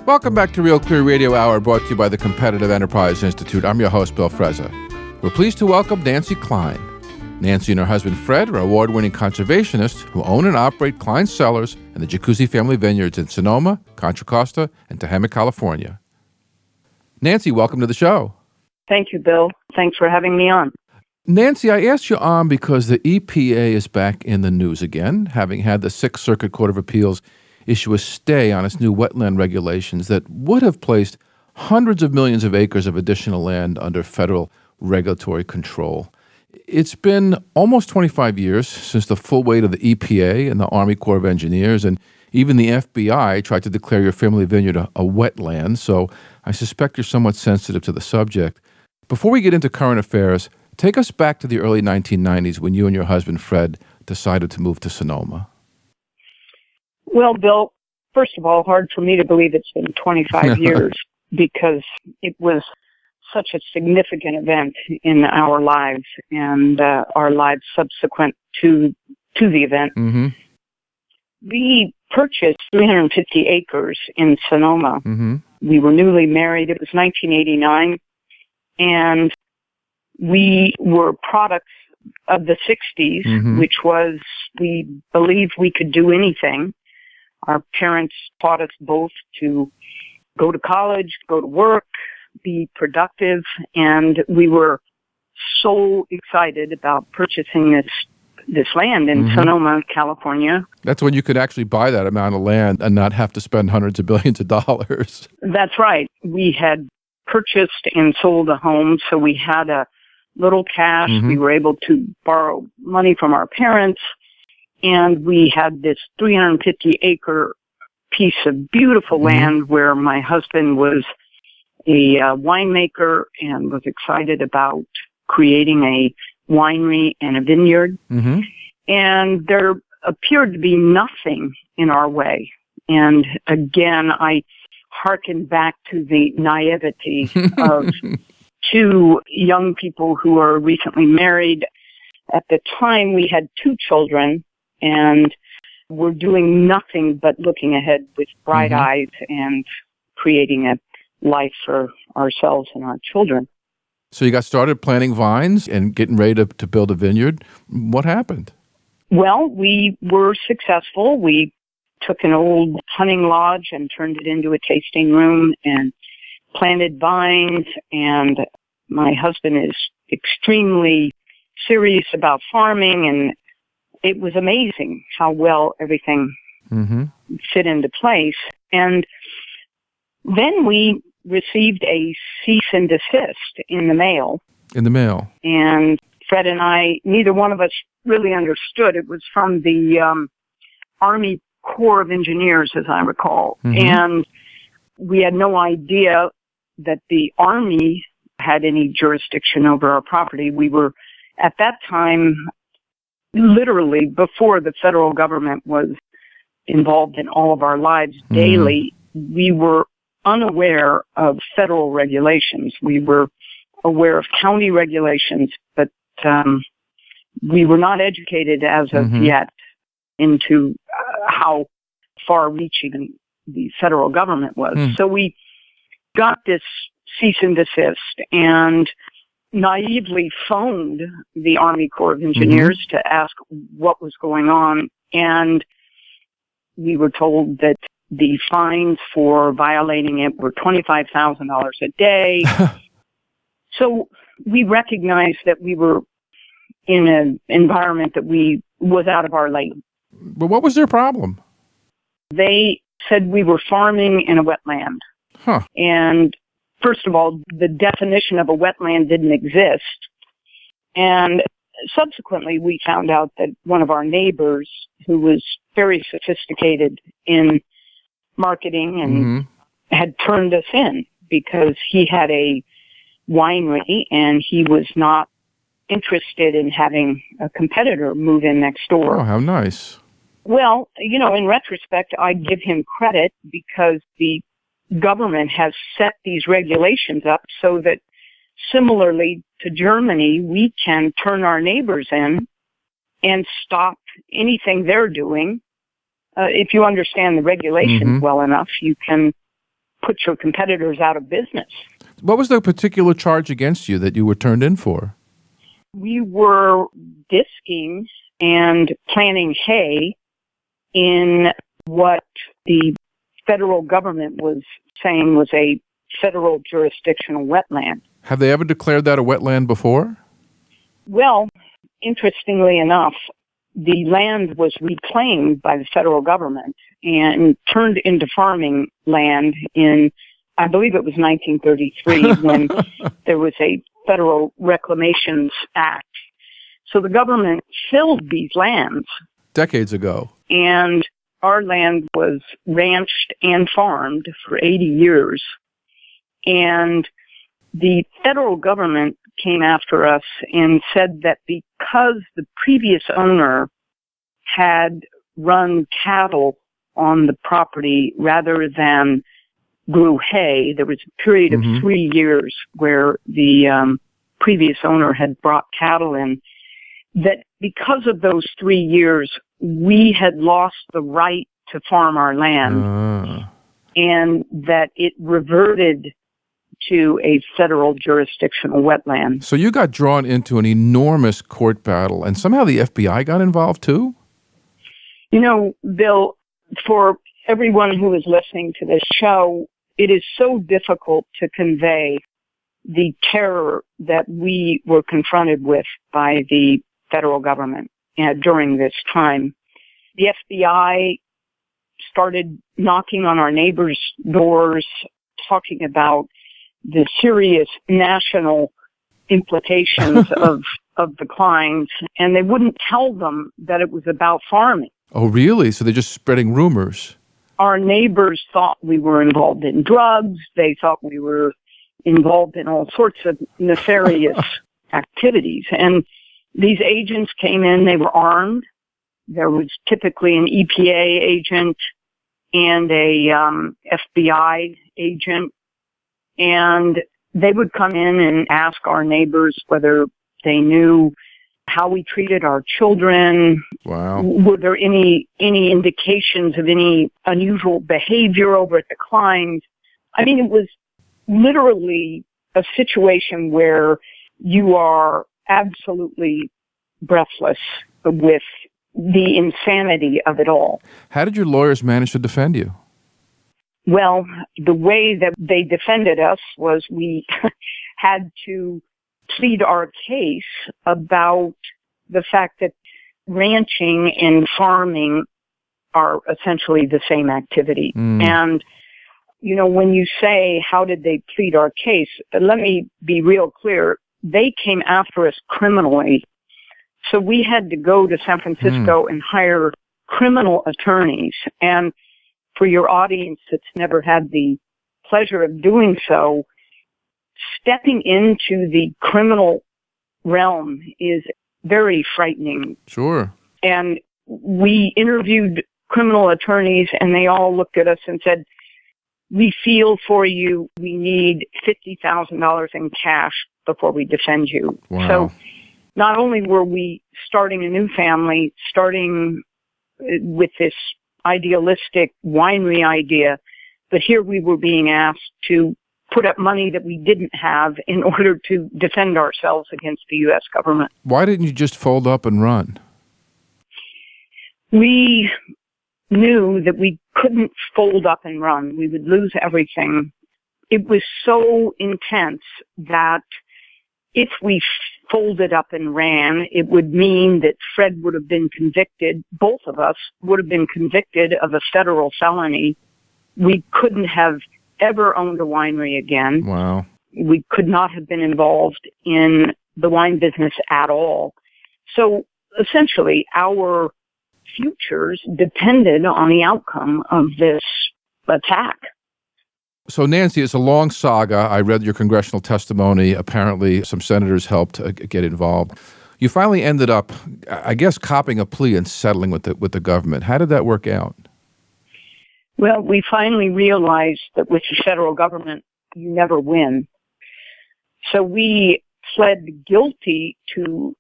Welcome back to Real Clear Radio Hour, brought to you by the Competitive Enterprise Institute. I'm your host, Bill Frezza. We're pleased to welcome Nancy Cline. Nancy and her husband, Fred, are award-winning conservationists who own and operate Cline Cellars and the Jacuzzi family vineyards in Sonoma, Contra Costa, and Tehama, California. Nancy, welcome to the show. Thank you, Bill. Thanks for having me on. Nancy, I asked you on because the EPA is back in the news again, having had the Sixth Circuit Court of Appeals issue a stay on its new wetland regulations that would have placed hundreds of millions of acres of additional land under federal regulatory control. It's been almost 25 years since the full weight of the EPA and the Army Corps of Engineers and even the FBI tried to declare your family vineyard a wetland, so I suspect you're somewhat sensitive to the subject. Before we get into current affairs, take us back to the early 1990s when you and your husband, Fred, decided to move to Sonoma. Well, Bill, first of all, hard for me to believe it's been 25 years because it was such a significant event in our lives and our lives subsequent to the event. Mm-hmm. We purchased 350 acres in Sonoma. Mm-hmm. We were newly married. It was 1989, and we were products of the 60s, mm-hmm. which was we believed we could do anything. Our parents taught us both to go to college, go to work, be productive, and we were so excited about purchasing this land in mm-hmm. Sonoma, California. That's when you could actually buy that amount of land and not have to spend hundreds of billions of dollars. That's right. We had purchased and sold a home, so we had a little cash. Mm-hmm. We were able to borrow money from our parents, and we had this 350-acre piece of beautiful mm-hmm. land where my husband was a winemaker and was excited about creating a winery and a vineyard. Mm-hmm. And there appeared to be nothing in our way. And again, I hearken back to the naivety of two young people who are recently married. At the time, we had 2 children, and we're doing nothing but looking ahead with bright mm-hmm. eyes and creating a life for ourselves and our children. So you got started planting vines and getting ready to build a vineyard. What happened? Well, we were successful. We took an old hunting lodge and turned it into a tasting room and planted vines. And my husband is extremely serious about farming, and it was amazing how well everything mm-hmm. fit into place. And then we received a cease and desist in the mail. In the mail. And Fred and I, neither one of us really understood. It was from the Army Corps of Engineers, as I recall. Mm-hmm. And we had no idea that the Army had any jurisdiction over our property. We were, at that time, literally before the federal government was involved in all of our lives daily, we were unaware of federal regulations. We were aware of county regulations, but we were not educated as of mm-hmm. yet into how far-reaching the federal government was. So we got this cease and desist and naively phoned the Army Corps of Engineers mm-hmm. to ask what was going on, and we were told that the fines for violating it were $25,000 a day. So we recognized that we were in an environment that was out of our lane. But what was their problem? They said we were farming in a wetland. Huh. And first of all, the definition of a wetland didn't exist. And subsequently, we found out that one of our neighbors, who was very sophisticated in marketing and mm-hmm. had turned us in because he had a winery and he was not interested in having a competitor move in next door. Oh, how nice. Well, in retrospect, I give him credit because the government has set these regulations up so that similarly to Germany, we can turn our neighbors in and stop anything they're doing. If you understand the regulations mm-hmm. well enough, you can put your competitors out of business. What was the particular charge against you that you were turned in for? We were disking and planting hay in what the federal government was saying was a federal jurisdictional wetland. Have they ever declared that a wetland before? Well, interestingly enough, the land was reclaimed by the federal government and turned into farming land in, I believe it was 1933, when there was a Federal Reclamations Act. So the government filled these lands. Decades ago. And our land was ranched and farmed for 80 years. And the federal government came after us and said that because the previous owner had run cattle on the property rather than grew hay, there was a period of 3 years where the previous owner had brought cattle in, that because of those 3 years, we had lost the right to farm our land, and that it reverted to a federal jurisdictional wetland. So you got drawn into an enormous court battle, and somehow the FBI got involved too? You know, Bill, for everyone who is listening to this show, it is so difficult to convey the terror that we were confronted with by the federal government during this time. The FBI started knocking on our neighbors' doors, talking about the serious national implications of the Clines, and they wouldn't tell them that it was about farming. Oh, really? So they're just spreading rumors. Our neighbors thought we were involved in drugs. They thought we were involved in all sorts of nefarious activities. And these agents came in, they were armed. There was typically an EPA agent and a FBI agent. And they would come in and ask our neighbors whether they knew how we treated our children. Wow. Were there any indications of any unusual behavior over at the Clines? I mean, it was literally a situation where you are absolutely breathless with the insanity of it all. How did your lawyers manage to defend you? Well, the way that they defended us was we had to plead our case about the fact that ranching and farming are essentially the same activity. And, you know, when you say, how did they plead our case? Let me be real clear. They came after us criminally. So we had to go to San Francisco and hire criminal attorneys. And for your audience that's never had the pleasure of doing so, stepping into the criminal realm is very frightening. Sure. And we interviewed criminal attorneys, and they all looked at us and said, we feel for you. We need $50,000 in cash before we defend you. Wow. So not only were we starting a new family, starting with this idealistic winery idea, but here we were being asked to put up money that we didn't have in order to defend ourselves against the U.S. government. Why didn't you just fold up and run? We knew that we couldn't fold up and run. We would lose everything. It was so intense that if we folded up and ran, it would mean that Fred would have been convicted, both of us would have been convicted of a federal felony. We couldn't have ever owned a winery again. Wow. We could not have been involved in the wine business at all. So essentially, our futures depended on the outcome of this attack. So, Nancy, it's a long saga. I read your congressional testimony. Apparently, some senators helped get involved. You finally ended up, I guess, copping a plea and settling with the government. How did that work out? Well, we finally realized that with the federal government, you never win. So we pled guilty to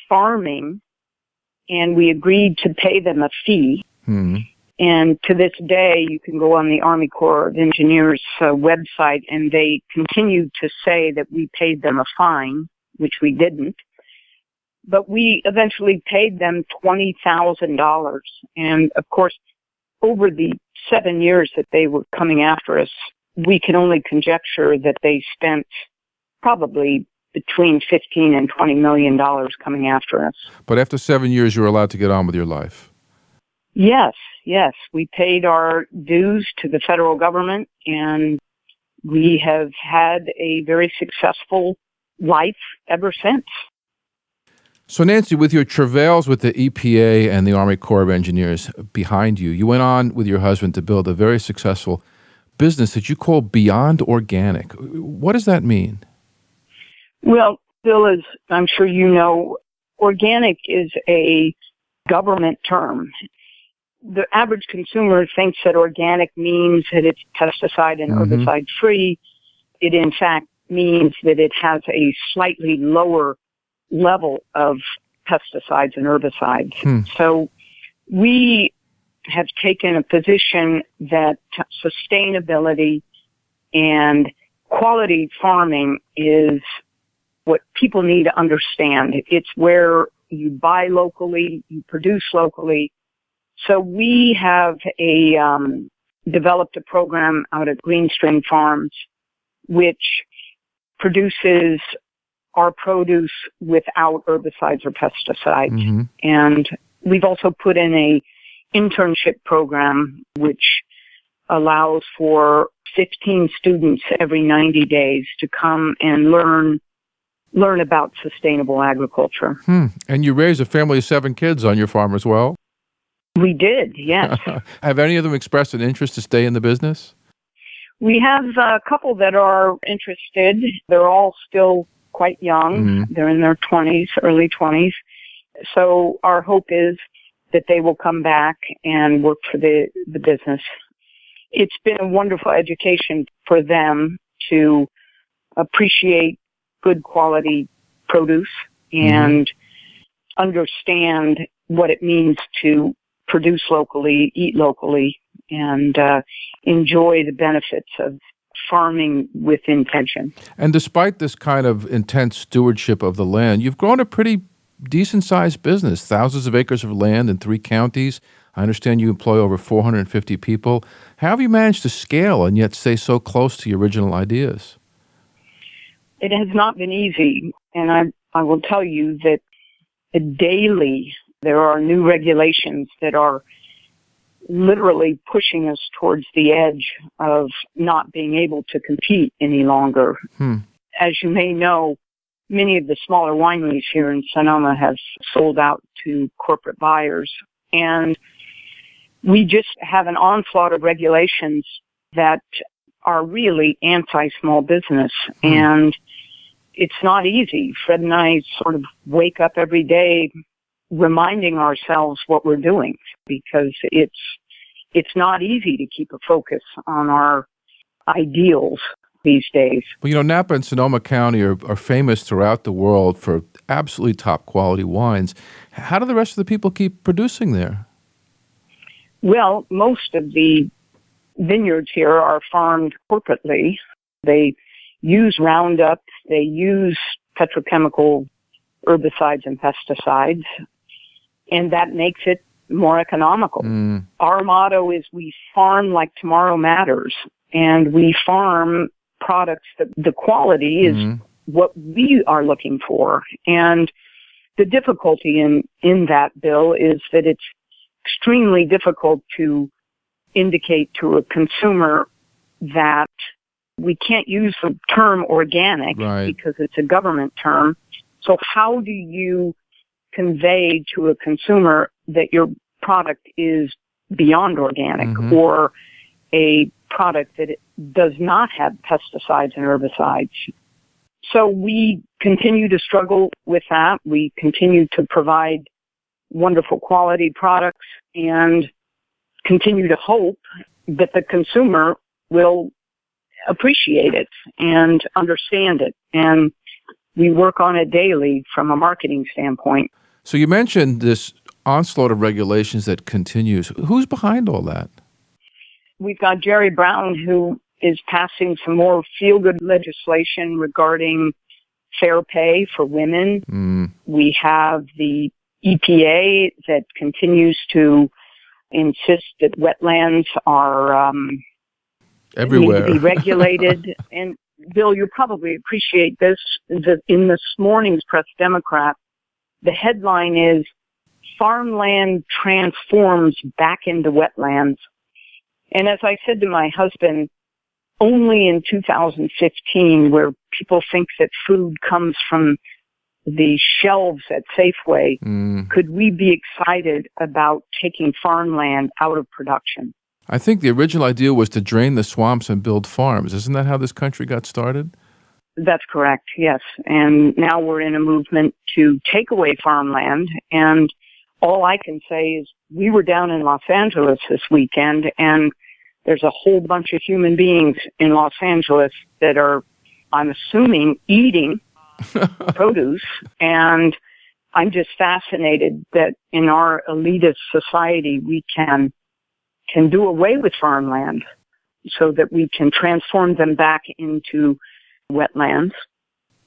farming, and we agreed to pay them a fee. And to this day, you can go on the Army Corps of Engineers website, and they continue to say that we paid them a fine, which we didn't. But we eventually paid them $20,000. And of course, over the 7 years that they were coming after us, we can only conjecture that they spent probably between $15 and $20 million coming after us. But after 7 years, you were allowed to get on with your life. Yes. We paid our dues to the federal government, and we have had a very successful life ever since. So, Nancy, with your travails with the EPA and the Army Corps of Engineers behind you, you went on with your husband to build a very successful business that you call Beyond Organic. What does that mean? Well, Bill, as I'm sure you know, organic is a government term. The average consumer thinks that organic means that it's pesticide and herbicide free. It in fact means that it has a slightly lower level of pesticides and herbicides. So we have taken a position that sustainability and quality farming is what people need to understand. It's where you buy locally, you produce locally. So we have developed a program out at Greenstream Farms, which produces our produce without herbicides or pesticides. And we've also put in a internship program, which allows for 15 students every 90 days to come and learn about sustainable agriculture. And you raised a family of 7 kids on your farm as well? We did, yes. Have any of them expressed an interest to stay in the business? We have a couple that are interested. They're all still quite young. They're in their 20s, early 20s. So our hope is that they will come back and work for the business. It's been a wonderful education for them to appreciate good quality produce and understand what it means to produce locally, eat locally, and enjoy the benefits of farming with intention. And despite this kind of intense stewardship of the land, you've grown a pretty decent-sized business, thousands of acres of land in 3 counties. I understand you employ over 450 people. How have you managed to scale and yet stay so close to your original ideas? It has not been easy, and I will tell you that daily there are new regulations that are literally pushing us towards the edge of not being able to compete any longer. As you may know, many of the smaller wineries here in Sonoma have sold out to corporate buyers, and we just have an onslaught of regulations that are really anti-small business, and it's not easy. Fred and I sort of wake up every day reminding ourselves what we're doing, because it's not easy to keep a focus on our ideals these days. Well, Napa and Sonoma County are famous throughout the world for absolutely top quality wines. How do the rest of the people keep producing there? Well, most of the vineyards here are farmed corporately. They use Roundup, they use petrochemical herbicides and pesticides, and that makes it more economical. Our motto is we farm like tomorrow matters, and we farm products that the quality is what we are looking for. And the difficulty in that, Bill, is that it's extremely difficult to indicate to a consumer that we can't use the term organic because it's a government term. So how do you convey to a consumer that your product is beyond organic or a product that does not have pesticides and herbicides? So we continue to struggle with that. We continue to provide wonderful quality products and continue to hope that the consumer will appreciate it and understand it. And we work on it daily from a marketing standpoint. So you mentioned this onslaught of regulations that continues. Who's behind all that? We've got Jerry Brown, who is passing some more feel-good legislation regarding fair pay for women. We have the EPA that continues to insist that wetlands are everywhere, need to be regulated. And Bill, you probably appreciate this. In this morning's Press Democrat, the headline is "Farmland Transforms Back into Wetlands." And as I said to my husband, only in 2015, where people think that food comes from the shelves at Safeway, could we be excited about taking farmland out of production? I think the original idea was to drain the swamps and build farms. Isn't that how this country got started? That's correct, yes. And now we're in a movement to take away farmland. And all I can say is we were down in Los Angeles this weekend, and there's a whole bunch of human beings in Los Angeles that are, I'm assuming, eating produce. And I'm just fascinated that in our elitist society, we can do away with farmland so that we can transform them back into wetlands.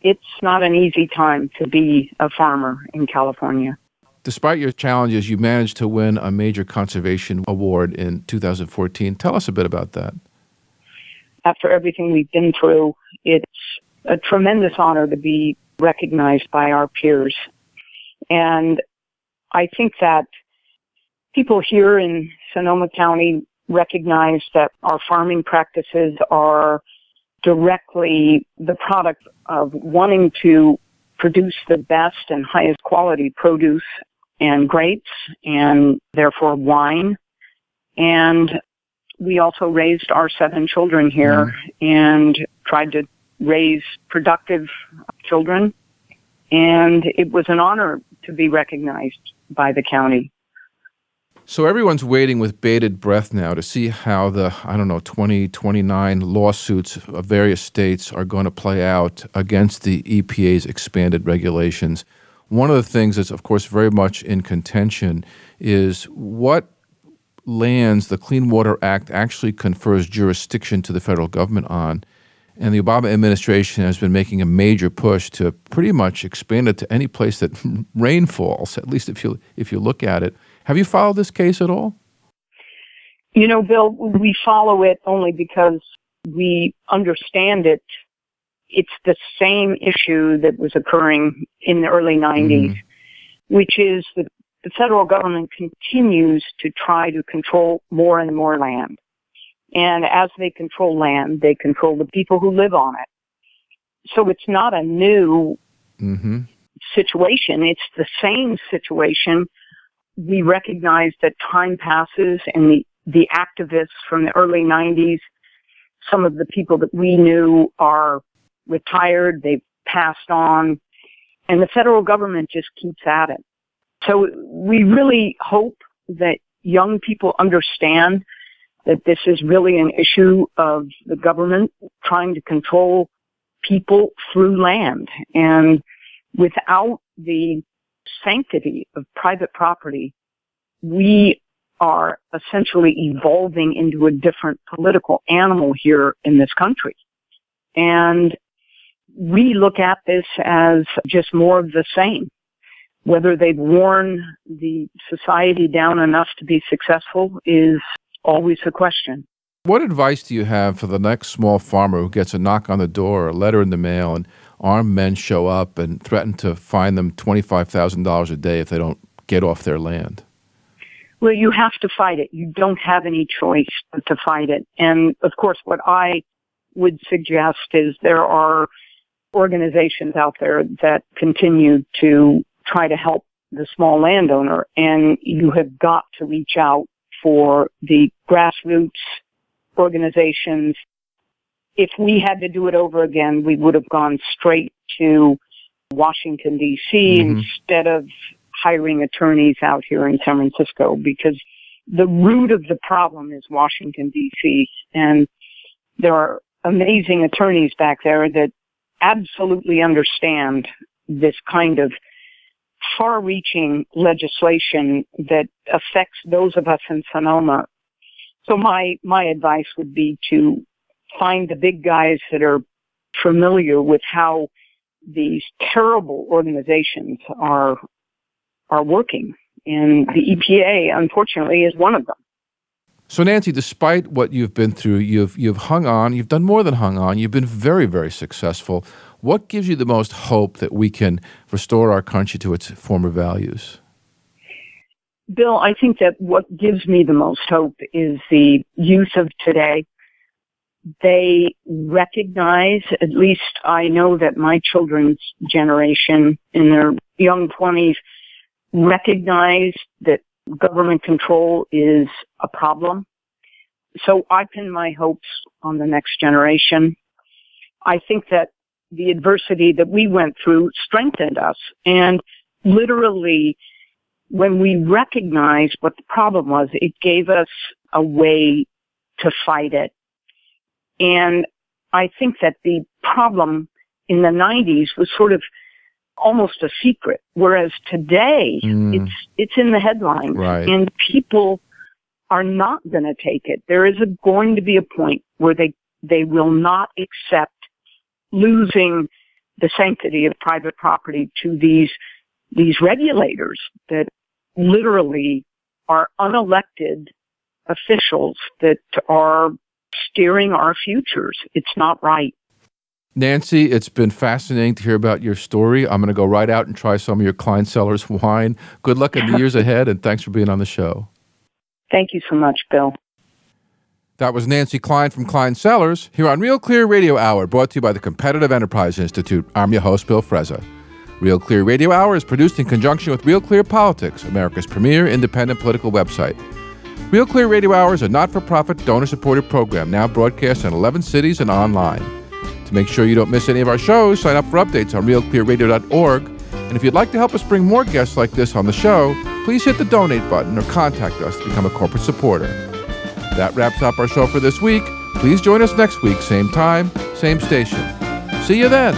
It's not an easy time to be a farmer in California. Despite your challenges, you managed to win a major conservation award in 2014. Tell us a bit about that. After everything we've been through, it's a tremendous honor to be recognized by our peers. And I think that people here in Sonoma County recognize that our farming practices are directly the product of wanting to produce the best and highest quality produce and grapes and therefore wine. And we also raised our 7 children here and tried to raise productive children. And it was an honor to be recognized by the county. So everyone's waiting with bated breath now to see how the, 29 lawsuits of various states are going to play out against the EPA's expanded regulations. One of the things that's, of course, very much in contention is what lands the Clean Water Act actually confers jurisdiction to the federal government on. And the Obama administration has been making a major push to pretty much expand it to any place that rain falls, at least if you look at it. Have you followed this case at all? Bill, we follow it only because we understand it. It's the same issue that was occurring in the early 90s, which is that the federal government continues to try to control more and more land. And as they control land, they control the people who live on it. So it's not a new situation. It's the same situation. We recognize that time passes and the activists from the early 90s, some of the people that we knew are retired, they've passed on, and the federal government just keeps at it. So we really hope that young people understand that this is really an issue of the government trying to control people through land. And without the sanctity of private property, we are essentially evolving into a different political animal here in this country. And we look at this as just more of the same. Whether they've worn the society down enough to be successful is always a question. What advice do you have for the next small farmer who gets a knock on the door or a letter in the mail and armed men show up and threaten to fine them $25,000 a day if they don't get off their land? Well, you have to fight it. You don't have any choice but to fight it. And of course, what I would suggest is there are organizations out there that continue to try to help the small landowner, and you have got to reach out for the grassroots organizations. If we had to do it over again, we would have gone straight to Washington, D.C. instead of hiring attorneys out here in San Francisco, because the root of the problem is Washington, D.C. And there are amazing attorneys back there that absolutely understand this kind of far-reaching legislation that affects those of us in Sonoma. So my advice would be to find the big guys that are familiar with how these terrible organizations are working. And the EPA, unfortunately, is one of them. So, Nancy, despite what you've been through, you've hung on. You've done more than hung on. You've been very, very successful. What gives you the most hope that we can restore our country to its former values? Bill, I think that what gives me the most hope is the youth of today. They recognize, at least I know that my children's generation in their young 20s recognize that government control is a problem. So I pin my hopes on the next generation. I think that the adversity that we went through strengthened us. And literally, when we recognized what the problem was, it gave us a way to fight it. And I think that the problem in the 90s was sort of almost a secret, whereas today it's in the headlines, right. And people are not going to take it. There is going to be a point where they will not accept losing the sanctity of private property to these regulators that literally are unelected officials that are steering our futures. It's not right. Nancy, it's been fascinating to hear about your story. I'm going to go right out and try some of your Cline Cellars wine. Good luck in the years ahead, and thanks for being on the show. Thank you so much, Bill. That was Nancy Cline from Cline Cellars here on Real Clear Radio Hour, brought to you by the Competitive Enterprise Institute. I'm your host, Bill Frezza. Real Clear Radio Hour is produced in conjunction with Real Clear Politics, America's premier independent political website. Real Clear Radio Hour is a not-for-profit, donor-supported program now broadcast in 11 cities and online. To make sure you don't miss any of our shows, sign up for updates on realclearradio.org. And if you'd like to help us bring more guests like this on the show, please hit the donate button or contact us to become a corporate supporter. That wraps up our show for this week. Please join us next week, same time, same station. See you then.